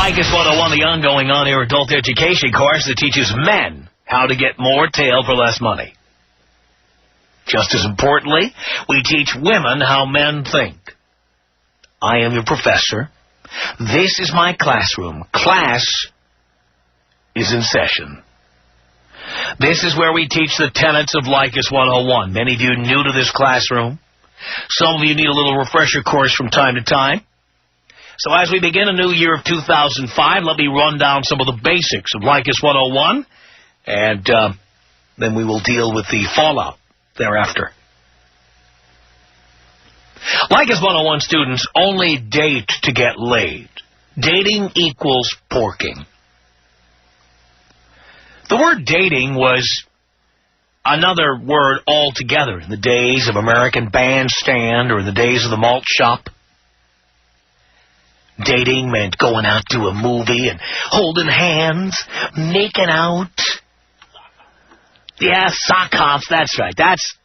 Leykis 101, the ongoing on-air adult education course that teaches men how to get more tail for less money. Just as importantly, we teach women how men think. I am your professor. This is my classroom. Class is in session. This is where we teach the tenets of Leykis 101. Many of you new to this classroom. Some of you need a little refresher course from time to time. So as we begin a new year of 2005, let me run down some of the basics of Leykis 101, and then we will deal with the fallout thereafter. Leykis 101 students only date to get laid. Dating equals porking. The word dating was another word altogether in the days of American Bandstand or in the days of the malt shop. Dating meant going out to a movie and holding hands, making out. Yeah, sock hops, that's right. That's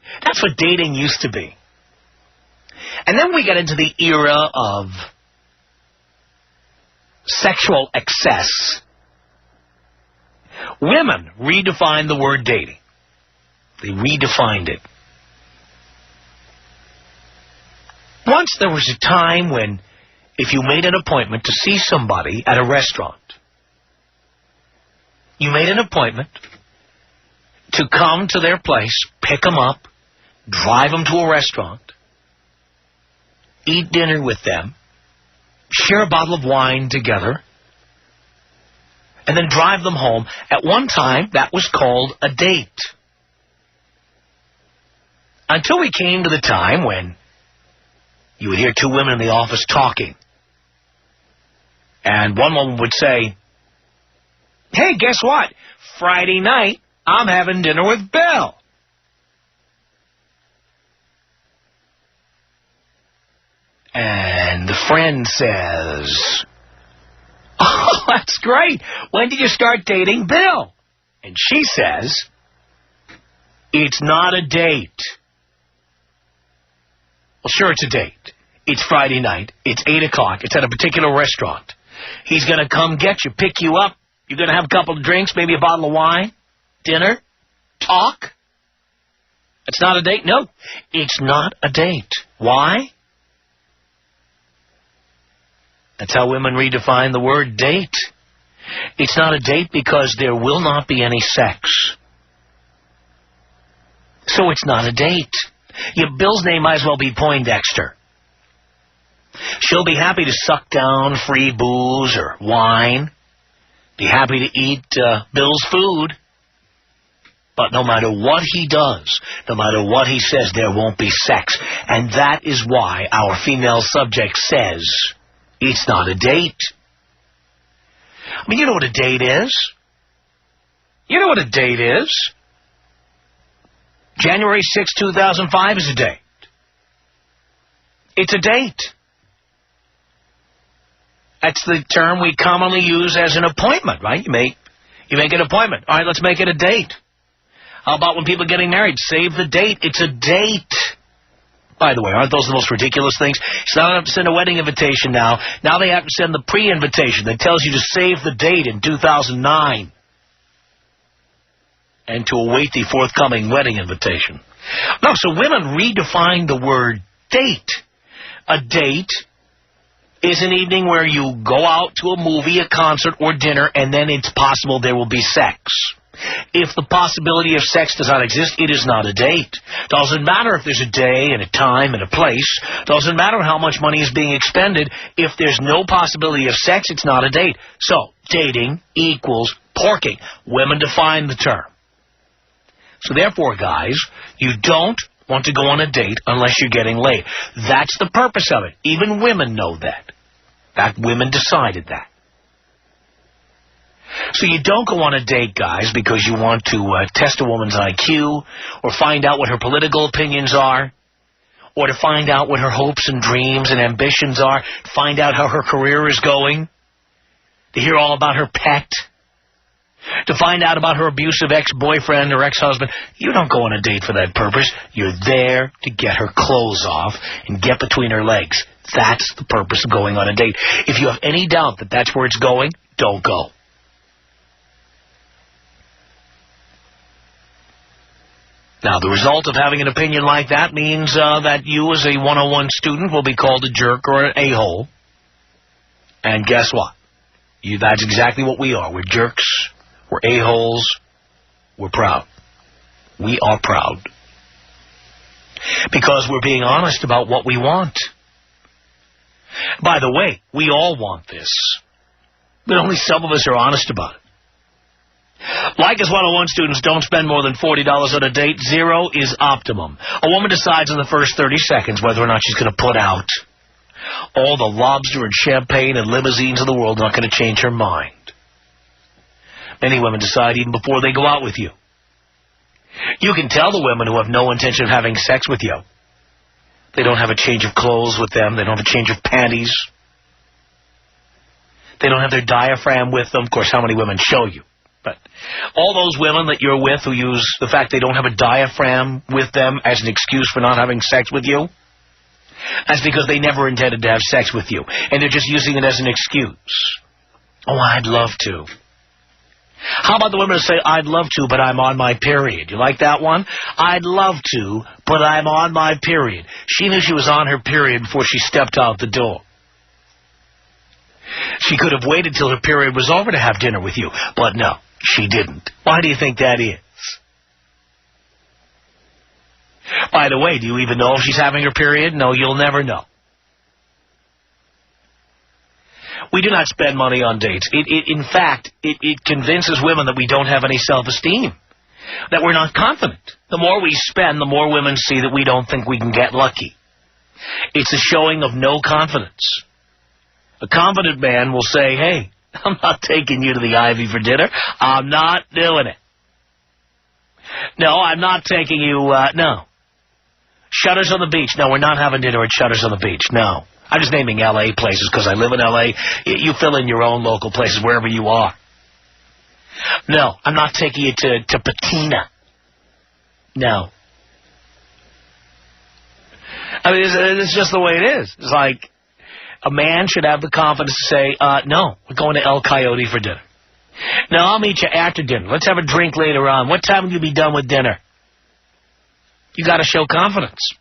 what dating used to be. And then we got into the era of sexual excess. Women redefined the word dating. They redefined it. Once there was a time when if you made an appointment to see somebody at a restaurant, you made an appointment to come to their place, pick them up, drive them to a restaurant, eat dinner with them, share a bottle of wine together, and then drive them home. At one time, that was called a date. Until we came to the time when you would hear two women in the office talking. And one woman would say, hey, guess what? Friday night, I'm having dinner with Bill. And the friend says, oh, that's great. When did you start dating Bill? And she says, it's not a date. Well, sure, it's a date. It's Friday night. It's 8 o'clock. It's at a particular restaurant. He's going to come get you, pick you up. You're going to have a couple of drinks, maybe a bottle of wine, dinner, talk. It's not a date? No, it's not a date. Why? That's how women redefine the word date. It's not a date because there will not be any sex. So it's not a date. Your Bill's name might as well be Poindexter. She'll be happy to suck down free booze or wine, be happy to eat Bill's food. But no matter what he does, no matter what he says, there won't be sex. And that is why our female subject says it's not a date. I mean, you know what a date is? You know what a date is? January 6, 2005 is a date. It's a date. That's the term we commonly use as an appointment, right? You make an appointment. All right, let's make it a date. How about when people are getting married? Save the date. It's a date. By the way, aren't those the most ridiculous things? So now they have to send a wedding invitation now. Now they have to send the pre-invitation that tells you to save the date in 2009 and to await the forthcoming wedding invitation. No, so women redefine the word date. A date is an evening where you go out to a movie, a concert, or dinner, and then it's possible there will be sex. If the possibility of sex does not exist, it is not a date. Doesn't matter if there's a day and a time and a place. Doesn't matter how much money is being expended. If there's no possibility of sex, it's not a date. So, dating equals porking. Women define the term. So therefore, guys, you don't want to go on a date unless you're getting laid. That's the purpose of it. Even women know that. In fact, women decided that. So you don't go on a date, guys, because you want to test a woman's IQ or find out what her political opinions are or to find out what her hopes and dreams and ambitions are, to find out how her career is going, to hear all about her pet, to find out about her abusive ex-boyfriend or ex-husband. You don't go on a date for that purpose. You're there to get her clothes off and get between her legs. That's the purpose of going on a date. If you have any doubt that that's where it's going, don't go. Now, the result of having an opinion like that means that you as a 101 student will be called a jerk or an a-hole. And guess what? That's exactly what we are. We're jerks. We're a-holes. We're proud. We are proud. Because we're being honest about what we want. By the way, we all want this. But only some of us are honest about it. Leykis 101 students don't spend more than $40 on a date. 0 is optimum. A woman decides in the first 30 seconds whether or not she's going to put out. All the lobster and champagne and limousines in the world are not going to change her mind. Many women decide even before they go out with you. You can tell the women who have no intention of having sex with you. They don't have a change of clothes with them. They don't have a change of panties. They don't have their diaphragm with them. Of course, how many women show you? But all those women that you're with who use the fact they don't have a diaphragm with them as an excuse for not having sex with you, that's because they never intended to have sex with you, and they're just using it as an excuse. Oh, I'd love to. How about the women who say, I'd love to, but I'm on my period? You like that one? I'd love to, but I'm on my period. She knew she was on her period before she stepped out the door. She could have waited till her period was over to have dinner with you, but no, she didn't. Why do you think that is? By the way, do you even know if she's having her period? No, you'll never know. We do not spend money on dates. In fact, it convinces women that we don't have any self-esteem, that we're not confident. The more we spend, the more women see that we don't think we can get lucky. It's a showing of no confidence. A confident man will say, hey, I'm not taking you to the Ivy for dinner. I'm not doing it. No, I'm not taking you, no. Shutters on the beach. No, we're not having dinner at Shutters on the beach. No. I'm just naming L.A. places because I live in L.A. You fill in your own local places wherever you are. No, I'm not taking you to Patina. No. I mean, it's just the way it is. It's like a man should have the confidence to say, no, we're going to El Coyote for dinner. No, I'll meet you after dinner. Let's have a drink later on. What time will you be done with dinner? You got to show confidence.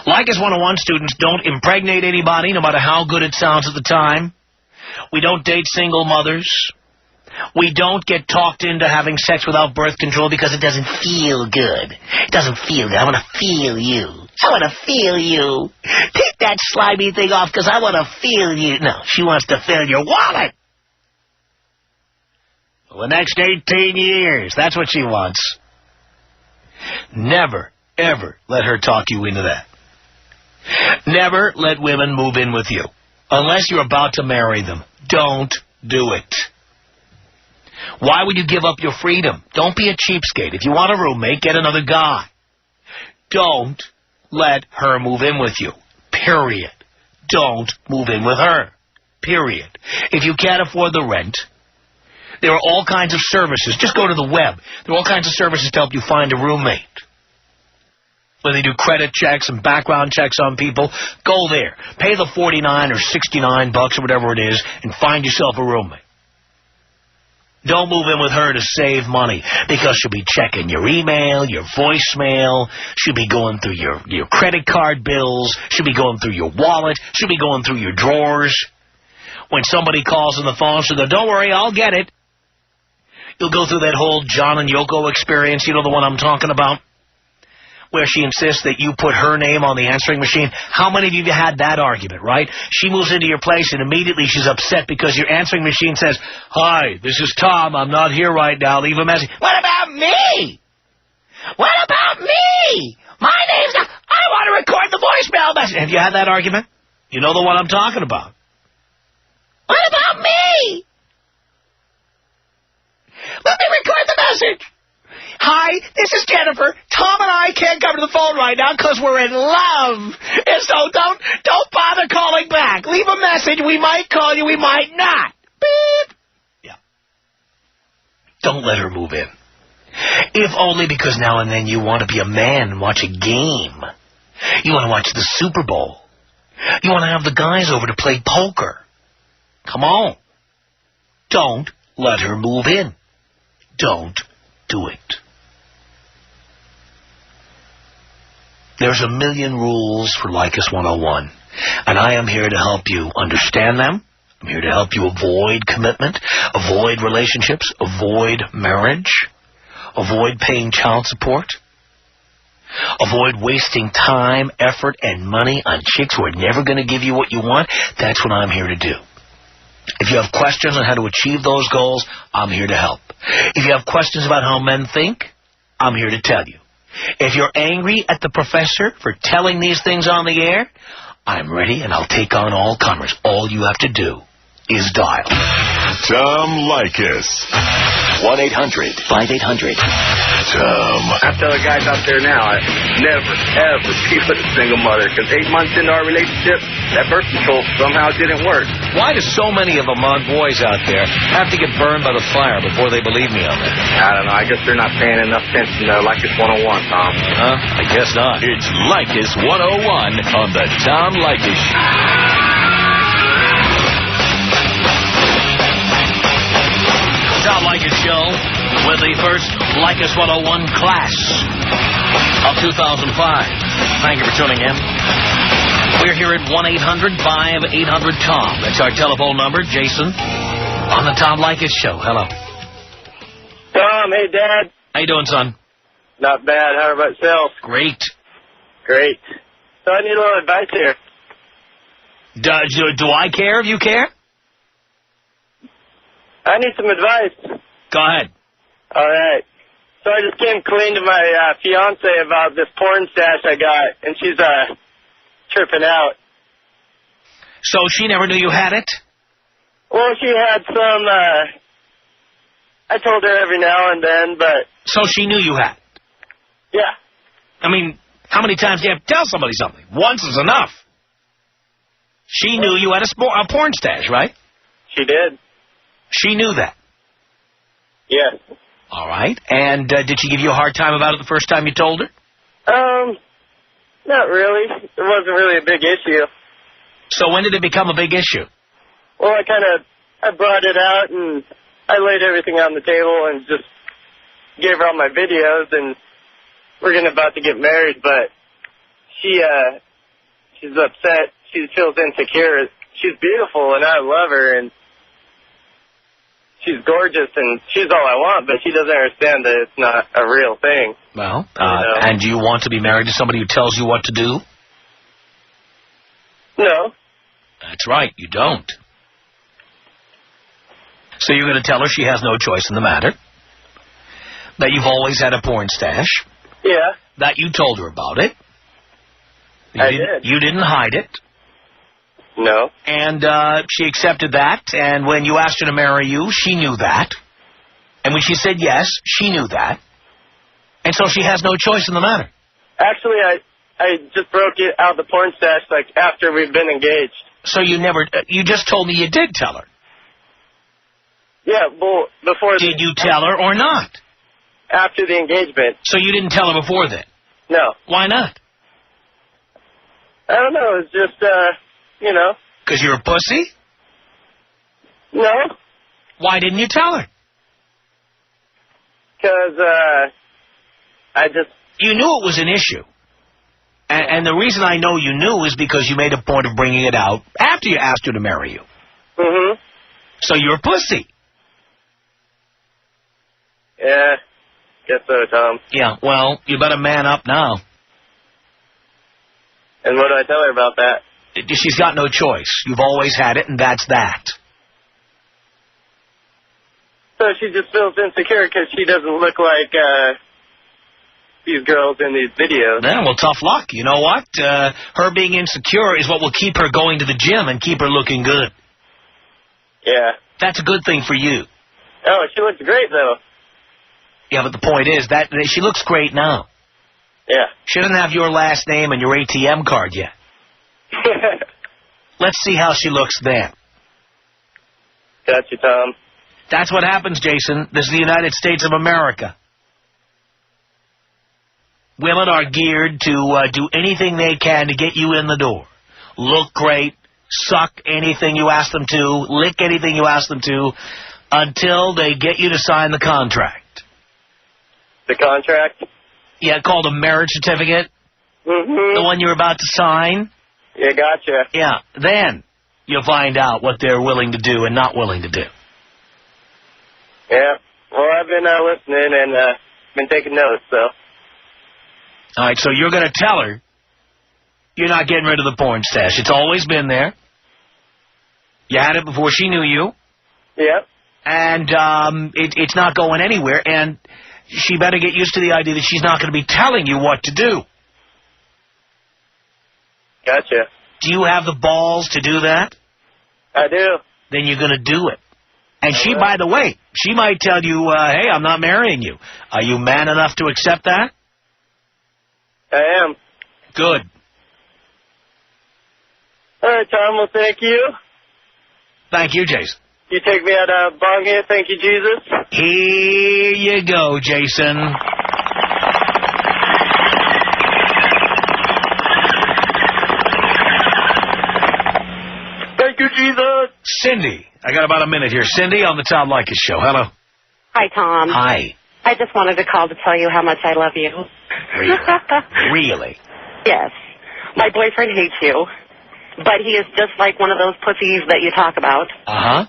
Leykis 101 students don't impregnate anybody, no matter how good it sounds at the time. We don't date single mothers. We don't get talked into having sex without birth control because it doesn't feel good. It doesn't feel good. I want to feel you. I want to feel you. Take that slimy thing off because I want to feel you. No, she wants to fill your wallet. For the next 18 years, that's what she wants. Never, ever let her talk you into that. Never let women move in with you. Unless you're about to marry them. Don't do it. Why would you give up your freedom? Don't be a cheapskate. If you want a roommate, get another guy. Don't let her move in with you. Period. Don't move in with her. Period. If you can't afford the rent, there are all kinds of services. Just go to the web. There are all kinds of services to help you find a roommate. When they do credit checks and background checks on people, go there. Pay the $49 or $69 or whatever it is and find yourself a roommate. Don't move in with her to save money because she'll be checking your email, your voicemail. She'll be going through your credit card bills. She'll be going through your wallet. She'll be going through your drawers. When somebody calls on the phone, she'll go, don't worry, I'll get it. You'll go through that whole John and Yoko experience, you know the one I'm talking about, where she insists that you put her name on the answering machine. How many of you had that argument, right? She moves into your place and immediately she's upset because your answering machine says, hi, this is Tom, I'm not here right now, leave a message. What about me? What about me? My name's... I want to record the voicemail message. Have you had that argument? You know the one I'm talking about. What about me? Let me record the message. Hi, this is Jennifer. Tom and I can't come to the phone right now because we're in love. And so don't bother calling back. Leave a message. We might call you, we might not. Beep. Yeah. Don't let her move in. If only because now and then you want to be a man and watch a game. You want to watch the Super Bowl. You want to have the guys over to play poker. Come on. Don't let her move in. Don't do it. There's a million rules for Leykis 101, and I am here to help you understand them. I'm here to help you avoid commitment, avoid relationships, avoid marriage, avoid paying child support, avoid wasting time, effort, and money on chicks who are never going to give you what you want. That's what I'm here to do. If you have questions on how to achieve those goals, I'm here to help. If you have questions about how men think, I'm here to tell you. If you're angry at the professor for telling these things on the air, I'm ready and I'll take on all comers. All you have to do is dial Tom Leykis. 1-800-5800-TOM. I tell the guys out there now, I never, ever be with a single mother, because 8 months into our relationship, that birth control somehow didn't work. Why do so many of them boys out there have to get burned by the fire before they believe me on that? I don't know. I guess they're not paying enough attention to Leykis 101, Tom. I guess not. It's Leykis 101 on the Tom Leykis Show. Tom Leykis Show with the first Leykis 101 class of 2005. Thank you for tuning in. We're here at 1-800-5800-TOM. That's our telephone number. Jason on the Tom Leykis Show. Hello. Tom, hey, Dad. How you doing, son? Not bad. How about yourself? Great. Great. So I need a little advice here. Do I care if you care? I need some advice. Go ahead. All right. So I just came clean to my fiance about this porn stash I got, and she's tripping out. So she never knew you had it? Well, she had some, I told her every now and then, but... So she knew you had it? Yeah. I mean, how many times do you have to tell somebody something? Once is enough. She knew you had a porn stash, right? She did. She knew that? Yes. All right. And did she give you a hard time about it the first time you told her? Not really. It wasn't really a big issue. So when did it become a big issue? Well, I brought it out, and I laid everything on the table and just gave her all my videos, and we're about to get married, but she's upset. She feels insecure. She's beautiful, and I love her, and she's gorgeous, and she's all I want, but she doesn't understand that it's not a real thing. Well, and do you want to be married to somebody who tells you what to do? No. That's right, you don't. So you're going to tell her she has no choice in the matter? That you've always had a porn stash? Yeah. That you told her about it? I did. You didn't hide it? No. And she accepted that, and when you asked her to marry you, she knew that. And when she said yes, she knew that. And so she has no choice in the matter. Actually, I just broke it out of the porn stash, after we've been engaged. So you just told me you did tell her. Yeah, well, before... Did you tell her or not? After the engagement. So you didn't tell her before then? No. Why not? I don't know, it's just, you know. Because you're a pussy? No. Why didn't you tell her? Because, I just... You knew it was an issue. And the reason I know you knew is because you made a point of bringing it out after you asked her to marry you. Mm-hmm. So you're a pussy. Yeah, guess so, Tom. Yeah, well, you better man up now. And what do I tell her about that? She's got no choice. You've always had it, and that's that. So she just feels insecure because she doesn't look like these girls in these videos. Yeah, well, tough luck. You know what? Her being insecure is what will keep her going to the gym and keep her looking good. Yeah. That's a good thing for you. Oh, she looks great, though. Yeah, but the point is that she looks great now. Yeah. She doesn't have your last name and your ATM card yet. Let's see how she looks then. Got you, Tom. That's what happens, Jason. This is the United States of America. Women are geared to do anything they can to get you in the door. look great, suck anything you ask them to, lick anything you ask them to, until they get you to sign the contract. The contract? Yeah, called a marriage certificate. Mm-hmm. The one you're about to sign. Yeah, gotcha. Yeah, then you'll find out what they're willing to do and not willing to do. Yeah. Well, I've been listening and been taking notes, so. All right, so you're going to tell her you're not getting rid of the porn stash. It's always been there. You had it before she knew you. Yep. And it's not going anywhere, and she better get used to the idea that she's not going to be telling you what to do. Gotcha. Do you have the balls to do that? I do. Then you're going to do it. And she, by the way, she might tell you, hey, I'm not marrying you. Are you man enough to accept that? I am. Good. All right, Tom, well, thank you. Thank you, Jason. You take me out of bong here. Thank you, Jesus. Here you go, Jason. Thank you, Jesus. Cindy. I got about a minute here. Cindy on the Tom Leykis Show. Hello. Hi, Tom. Hi. I just wanted to call to tell you how much I love you. Really? Really? Yes. My boyfriend hates you, but he is just like one of those pussies that you talk about. Uh-huh.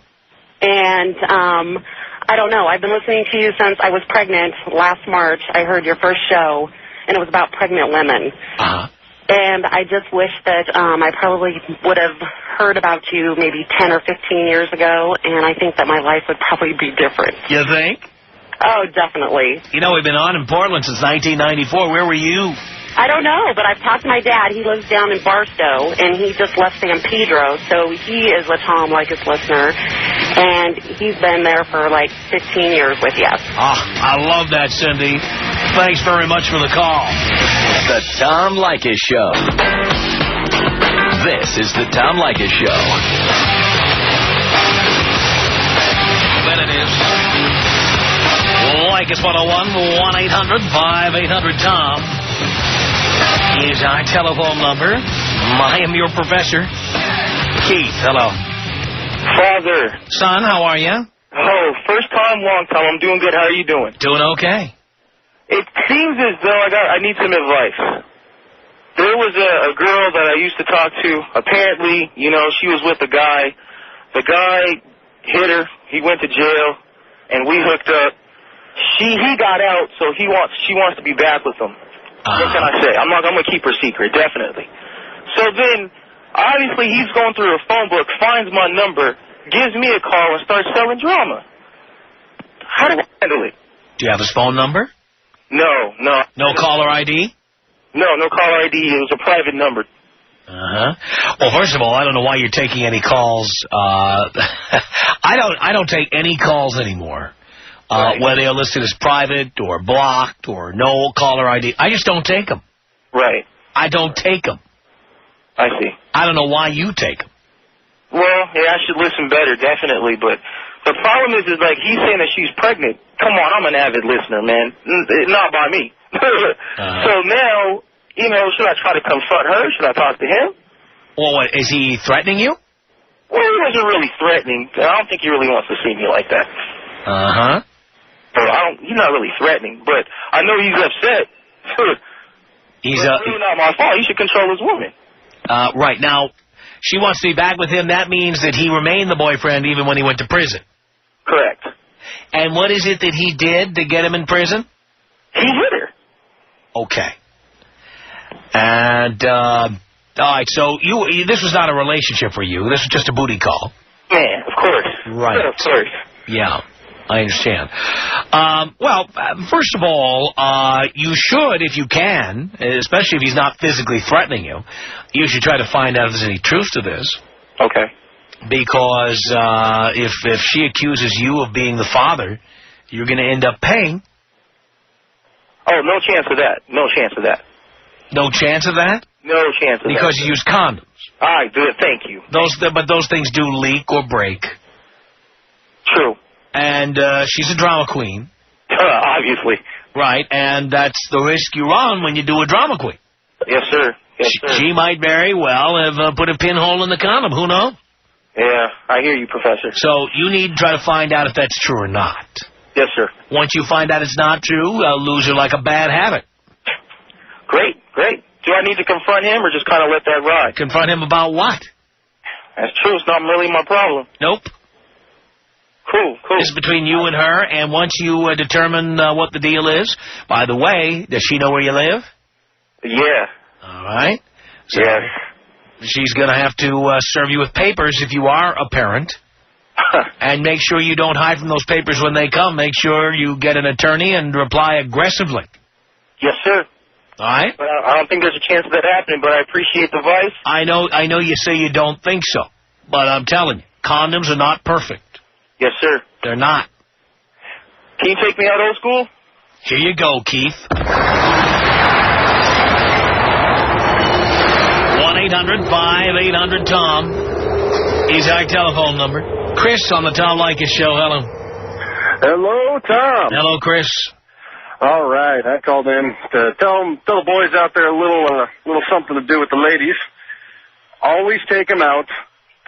And I don't know. I've been listening to you since I was pregnant last March. I heard your first show, and it was about pregnant women. Uh-huh. And I just wish that I probably would have heard about you maybe 10 or 15 years ago, and I think that my life would probably be different. You think? Oh, definitely. You know, we've been on in Portland since 1994. Where were you? I don't know, but I've talked to my dad. He lives down in Barstow, and he just left San Pedro, so he is a Tom Leykis listener, and he's been there for like 15 years with you. Ah, I love that, Cindy. Thanks very much for the call. The Tom Leykis Show. This is the Tom Leykis Show. Bet it is. Leykis 101, 1-800-5800-TOM is our telephone number. I am your professor. Keith, hello. Father. Son, how are you? Oh, first time, long time. I'm doing good. How are you doing? Doing okay. It seems as though I need some advice. There was a girl that I used to talk to. Apparently, you know, she was with a guy. The guy hit her. He went to jail, and we hooked up. He got out, so she wants to be back with him. What can I say? I'm going to keep her secret, definitely. So then, obviously, he's going through her phone book, finds my number, gives me a call, and starts selling drama. How do I handle it? Do you have his phone number? No. No caller ID? No caller ID. It was a private number. Uh-huh. Well, first of all, I don't know why you're taking any calls. I don't take any calls anymore. Right. Whether they're listed as private or blocked or no caller ID. I just don't take them. Right. I don't take them. I see. I don't know why you take them. Well, yeah, I should listen better, definitely. But the problem is like, he's saying that she's pregnant. Come on, I'm an avid listener, man. Not by me. So now, you know, should I try to confront her? Should I talk to him? Well, what, is he threatening you? Well, he wasn't really threatening. I don't think he really wants to see me like that. Uh-huh. So he's not really threatening, but I know he's upset. He's it's really not my fault. He should control his woman. Right. Now, she wants to be back with him. That means that he remained the boyfriend even when he went to prison. Correct. And what is it that he did to get him in prison? He hit her. Okay. And, all right, so this was not a relationship for you. This was just a booty call. Yeah, of course. Right. Of course. Yeah, I understand. Well, first of all, you should, if you can, especially if he's not physically threatening you, you should try to find out if there's any truth to this. Okay. Because if she accuses you of being the father, you're going to end up paying. Oh, no chance of that. No chance of that. No chance of that? No chance of that. Because you use condoms. All right, good. Thank you. But those things do leak or break. True. And she's a drama queen. Obviously. Right, and that's the risk you run when you do a drama queen. Yes, sir. Yes, sir. She might very well have put a pinhole in the condom. Who knows? Yeah, I hear you, Professor. So you need to try to find out if that's true or not. Yes, sir. Once you find out it's not true, lose her like a bad habit. Great. Do I need to confront him or just kind of let that ride? Confront him about what? That's true. It's not really my problem. Nope. Cool. It's between you and her, and once you determine what the deal is, by the way, does she know where you live? Yeah. All right. So Yeah. she's going to have to serve you with papers if you are a parent. And make sure you don't hide from those papers when they come. Make sure you get an attorney and reply aggressively. Yes, sir. All right? But I don't think there's a chance of that happening, but I appreciate the advice. I know you say you don't think so, but I'm telling you, condoms are not perfect. Yes, sir. They're not. Can you take me out old school? Here you go, Keith. 1-800-5800-TOM is our telephone number. Chris on the Tom Leykis Show. Hello. Hello, Tom. Hello, Chris. All right, I called in to tell the boys out there a little something to do with the ladies. Always take them out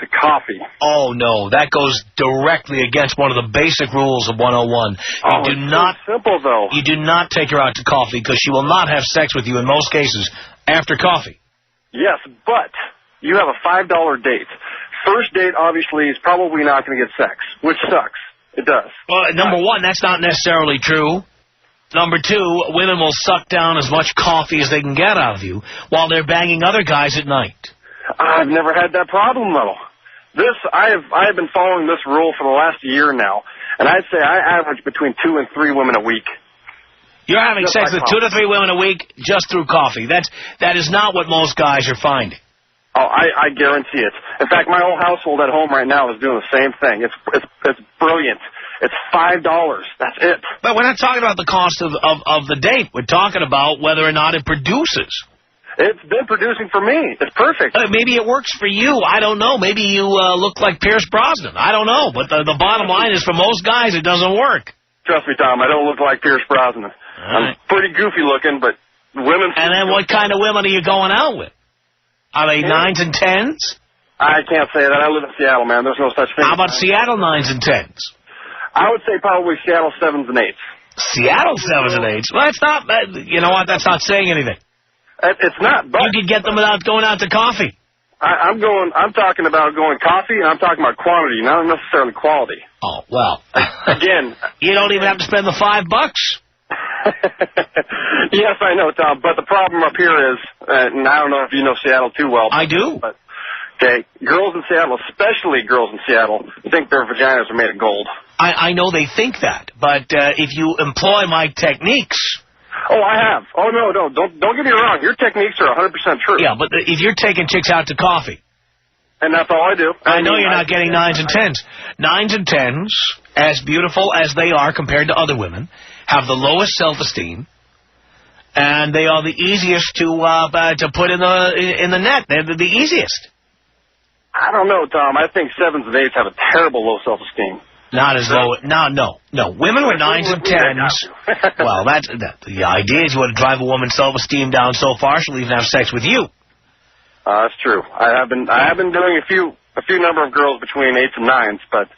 to coffee. Oh, no, that goes directly against one of the basic rules of 101. It's simple, though. You do not take her out to coffee because she will not have sex with you in most cases after coffee. Yes, but you have a $5 date. First date, obviously, is probably not going to get sex, which sucks. It does. Well, number one, that's not necessarily true. Number two, women will suck down as much coffee as they can get out of you while they're banging other guys at night. I've never had that problem, though. I've been following this rule for the last year now, and I'd say I average between 2 and 3 women a week. You're having Just sex like with 2 to 3 women a week just through coffee. That is not what most guys are finding. Oh, I guarantee it. In fact, my whole household at home right now is doing the same thing. It's brilliant. It's $5. That's it. But we're not talking about the cost of the date. We're talking about whether or not it produces. It's been producing for me. It's perfect. Maybe it works for you. I don't know. Maybe you look like Pierce Brosnan. I don't know. But the bottom line is for most guys it doesn't work. Trust me, Tom, I don't look like Pierce Brosnan. Right. I'm pretty goofy looking, but women... And then what kind of women are you going out with? Are they 9s and 10s? I can't say that. I live in Seattle, man. There's no such thing. How about Seattle 9s and 10s? I would say probably Seattle 7s and 8s. Seattle 7s and 8s? Well, that's not... You know what? That's not saying anything. It's not, but... You could get them without going out to coffee. I'm talking about going coffee, and I'm talking about quantity, not necessarily quality. Oh, well. Again... You don't even have to spend the $5. Yes, I know, Tom, but the problem up here is, and I don't know if you know Seattle too well. I do. But, okay, girls in Seattle, especially girls in Seattle, think their vaginas are made of gold. I know they think that, but if you employ my techniques... Oh, I have. Oh, no, don't get me wrong. Your techniques are 100% true. Yeah, but if you're taking chicks out to coffee... And that's all I do. I know you're not getting 9s and 10s. 9s and 10s, as beautiful as they are compared to other women, have the lowest self-esteem, and they are the easiest to put in the net. They're the easiest. I don't know, Tom. I think 7s and 8s have a terrible low self-esteem. Not as low. No. Women with 9s and 10s. Well, the idea is you want to drive a woman's self-esteem down so far she'll even have sex with you. That's true. I have been doing a few number of girls between 8s and 9s, but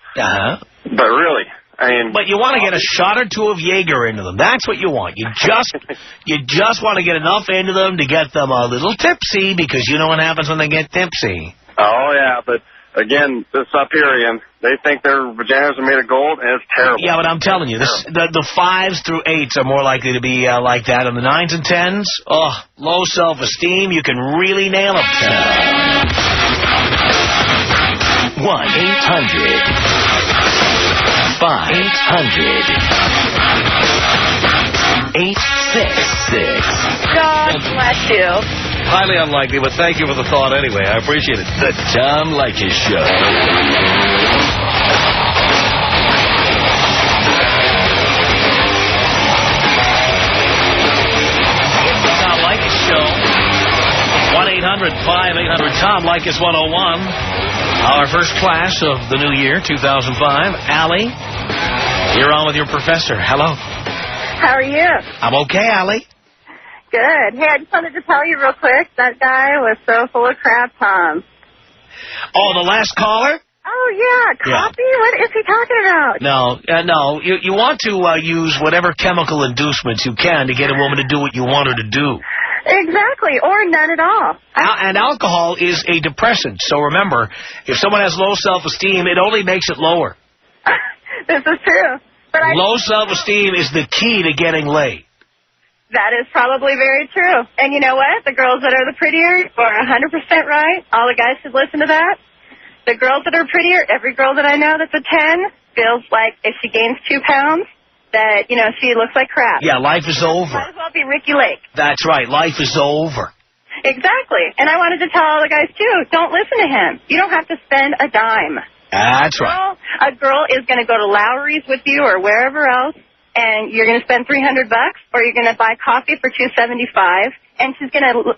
really, I mean. But you want to get a shot or two of Jaeger into them. That's what you want. You just want to get enough into them to get them a little tipsy, because you know what happens when they get tipsy. Oh yeah, but again, this up here again, they think their vaginas are made of gold, and it's terrible. Yeah, but I'm telling you, the 5s through 8s are more likely to be like that, and the 9s and 10s, low self-esteem, you can really nail them. 1-800-5800. God bless you. Highly unlikely, but thank you for the thought anyway. I appreciate it. The Tom Leykis Show. It's the Tom Leykis Show. 1-800-5800-TOM, Leykis 101. Our first class of the new year, 2005. Allie, you're on with your professor. Hello. How are you? I'm okay, Allie. Good. Hey, I just wanted to tell you real quick, that guy was so full of crap, Tom. Oh, the last caller? Oh, yeah, coffee? Yeah. What is he talking about? No. You want to use whatever chemical inducements you can to get a woman to do what you want her to do. Exactly, or none at all. And alcohol is a depressant. So remember, if someone has low self-esteem, it only makes it lower. This is true. But low self-esteem is the key to getting laid. That is probably very true. And you know what? The girls that are the prettier are 100% right. All the guys should listen to that. The girls that are prettier, every girl that I know that's a 10 feels like if she gains 2 pounds, that, you know, she looks like crap. Yeah, life is over. Might as well be Ricky Lake. That's right. Life is over. Exactly. And I wanted to tell all the guys, too, don't listen to him. You don't have to spend a dime. That's right. A girl is going to go to Lowry's with you or wherever else, and you're going to spend $300, or you're going to buy coffee for $2.75, and she's going to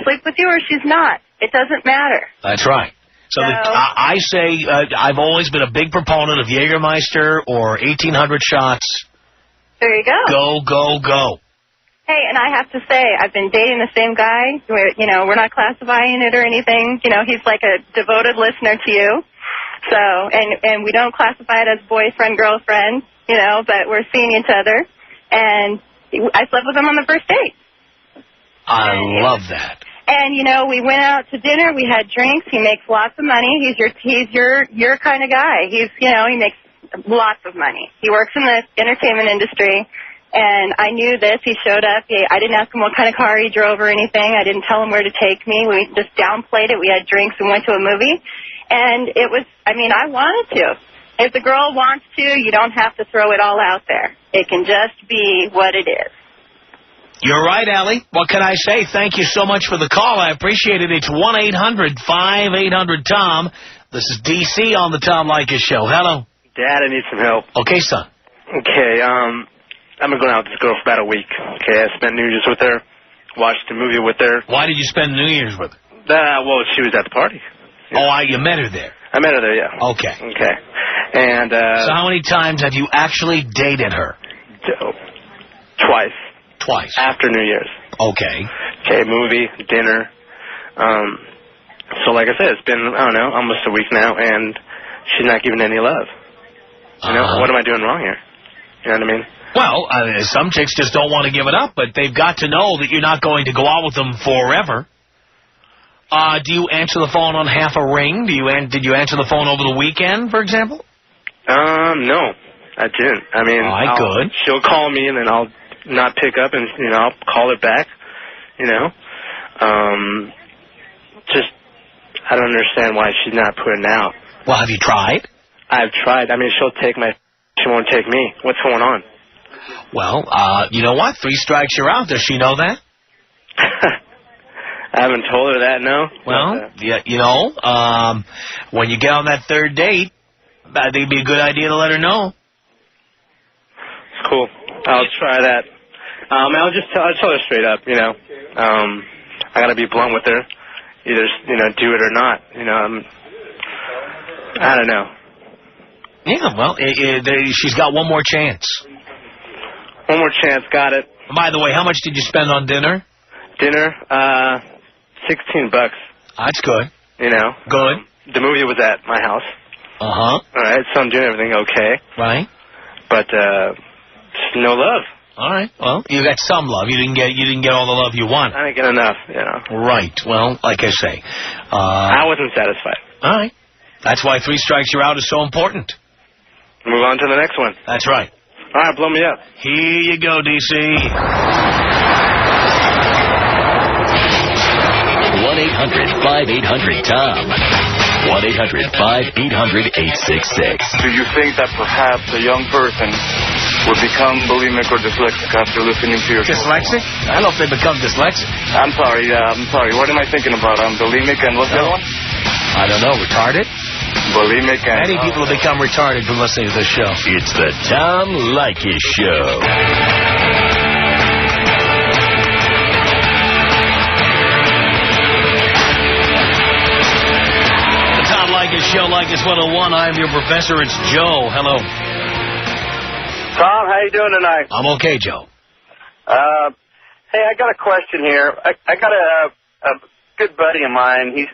sleep with you or she's not. It doesn't matter. That's right. So I say I've always been a big proponent of Jägermeister or 1,800 shots. There you go. Go. Hey, and I have to say, I've been dating the same guy. We're not classifying it or anything. You know, he's like a devoted listener to you. So, and we don't classify it as boyfriend, girlfriend, but we're seeing each other. And I slept with him on the first date. I love that. And, we went out to dinner. We had drinks. He makes lots of money. He's your kind of guy. He makes lots of money. He works in the entertainment industry. And I knew this. He showed up. I didn't ask him what kind of car he drove or anything. I didn't tell him where to take me. We just downplayed it. We had drinks and went to a movie. And it was, I wanted to. If the girl wants to, you don't have to throw it all out there. It can just be what it is. You're right, Allie. What can I say? Thank you so much for the call. I appreciate it. It's 1-800-5800-TOM. This is D.C. on the Tom Leykis Show. Hello. Dad, I need some help. Okay, son. Okay, I've been going out with this girl for about a week. Okay, I spent New Year's with her, watched a movie with her. Why did you spend New Year's with her? Well, she was at the party. Yeah. Oh, you met her there? I met her there, yeah. Okay. And, so how many times have you actually dated her? Twice. Twice. After New Year's. Okay. Okay, movie, dinner. So like I said, it's been, I don't know, almost a week now, and she's not giving any love. What am I doing wrong here? You know what I mean? Well, some chicks just don't want to give it up, but they've got to know that you're not going to go out with them forever. Do you answer the phone on half a ring? Did you answer the phone over the weekend, for example? No, I didn't. Good. She'll call me, and then I'll not pick up, and, I'll call her back, Just, I don't understand why she's not putting out. Well, have you tried? I've tried. She'll take she won't take me. What's going on? Well, you know what? 3 strikes, you're out. Does she know that? I haven't told her that, no. Well, yeah, when you get on that 3rd date, I think it'd be a good idea to let her know. It's cool. I'll try that. I'll tell her straight up, I gotta be blunt with her. Either, do it or not. I don't know. Yeah, well, she's got one more chance. One more chance, got it. By the way, how much did you spend on dinner? Dinner, $16. That's good. Good. The movie was at my house. Uh-huh. All right, so I'm doing everything okay. Right. But, just no love. All right. Well, you got some love. You didn't get all the love you want. I didn't get enough, Right. Well, like I say. I wasn't satisfied. All right. That's why 3 strikes you're out is so important. Move on to the next one. That's right. All right, blow me up. Here you go, D.C. 1-800-5800-TOM. 1-800-5800-866. Do you think that perhaps a young person would become bulimic or dyslexic after listening to your show? Dyslexic? I don't know if they become dyslexic. I'm sorry. What am I thinking about? Bulimic and what's the other one? I don't know. Retarded? Bulimic and... Many people have become retarded from listening to this show. It's the Tom Leykis Show. Leykis Show, Leykis 101. I'm your professor. It's Joe. Hello. Tom, how you doing tonight? I'm okay, Joe. Hey, I got a question here. I got a good buddy of mine. She's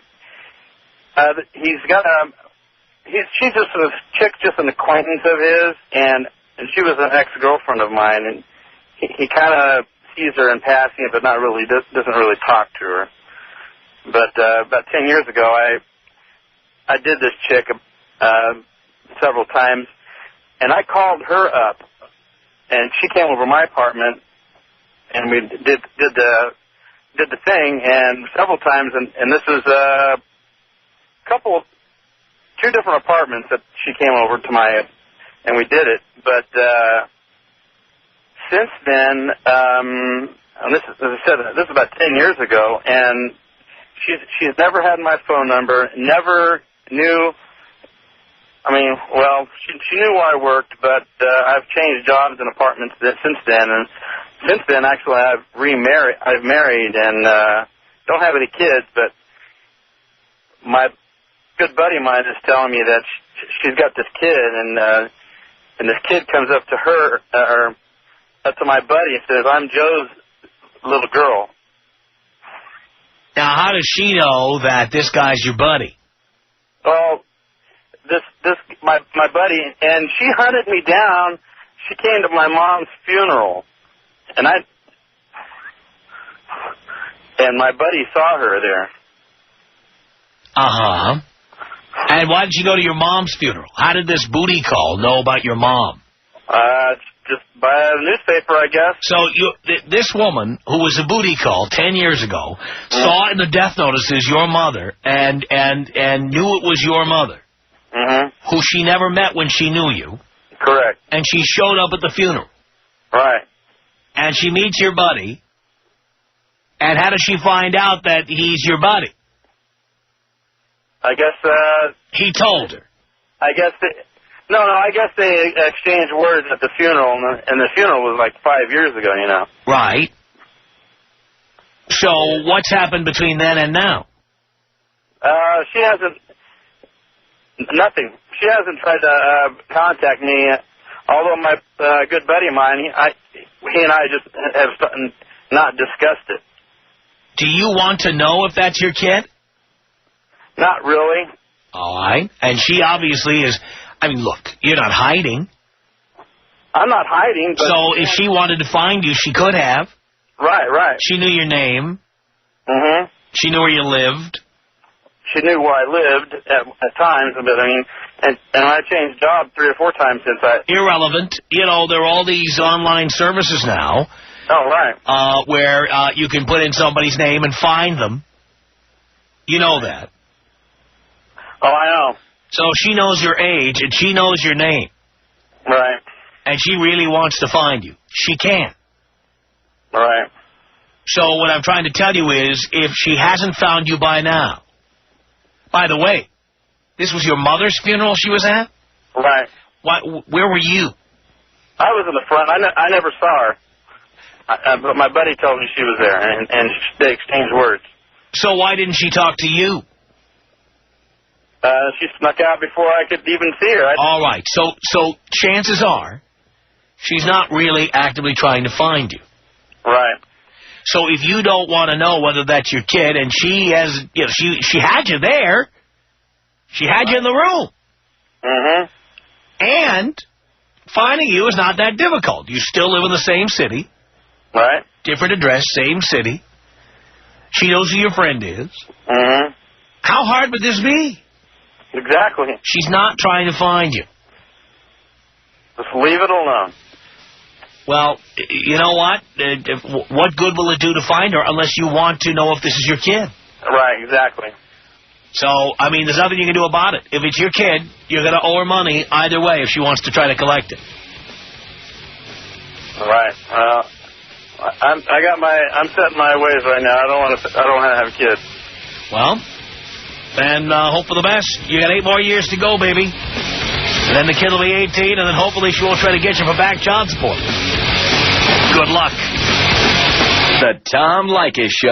just a chick, just an acquaintance of his, and she was an ex-girlfriend of mine, and he kind of sees her in passing, but not really, doesn't really talk to her. But about 10 years ago, I did this chick several times, and I called her up, and she came over my apartment, and we did the thing, and several times, and this was two different apartments that she came over to and we did it. But since then, and this, as I said, this is about 10 years ago, and she's never had my phone number, never knew. I mean, well, she knew where I worked, but I've changed jobs and apartments since then, and since then, actually, I've married and don't have any kids, but my good buddy of mine is telling me that she's got this kid, and this kid comes up to her, or up to my buddy and says, "I'm Joe's little girl." Now, how does she know that this guy's your buddy? Well, my buddy, and she hunted me down. She came to my mom's funeral, and my buddy saw her there. Uh-huh. And why did you go to your mom's funeral? How did this booty call know about your mom? Just by a newspaper, I guess. So this woman, who was a booty call 10 years ago, saw in the death notices your mother and knew it was your mother, who she never met when she knew you. Correct. And she showed up at the funeral. Right. And she meets your buddy. And how does she find out that he's your buddy? I guess, he told her. I guess, I guess they exchanged words at the funeral, and the funeral was like 5 years ago, you know. Right. So what's happened between then and now? She hasn't, nothing. She hasn't tried to contact me, although my good buddy of mine, he and I just have not discussed it. Do you want to know if that's your kid? Not really. All right. And she obviously is, I mean, look, you're not hiding. I'm not hiding. But so if she wanted to find you, she could have. Right. She knew your name. Mm-hmm. She knew where you lived. She knew where I lived at times, but I mean, and I changed jobs 3 or 4 times since I... Irrelevant. You know, there are all these online services now. Oh, right. Where you can put in somebody's name and find them. You know that. Oh, I know. So she knows your age, and she knows your name. Right. And she really wants to find you. She can. Right. So what I'm trying to tell you is, if she hasn't found you by now... By the way, this was your mother's funeral she was at? Right. Where were you? I was in the front. I never saw her. But my buddy told me she was there, and they exchanged words. So why didn't she talk to you? She snuck out before I could even see her. All right. So chances are she's not really actively trying to find you. Right. So if you don't want to know whether that's your kid, and she has, you know, she had you there, she had you in the room. Mm-hmm. And finding you is not that difficult. You still live in the same city. Right. Different address, same city. She knows who your friend is. Mm-hmm. How hard would this be? Exactly. She's not trying to find you. Just leave it alone. Well, you know what? What good will it do to find her unless you want to know if this is your kid? Right, exactly. So, I mean, there's nothing you can do about it. If it's your kid, you're going to owe her money either way if she wants to try to collect it. Right. I'm set in my ways right now. I don't want to have a kid. Well, then hope for the best. You got 8 more years to go, baby. And then the kid will be 18, and then hopefully she won't try to get you for back child support. Good luck. The Tom Leykis Show.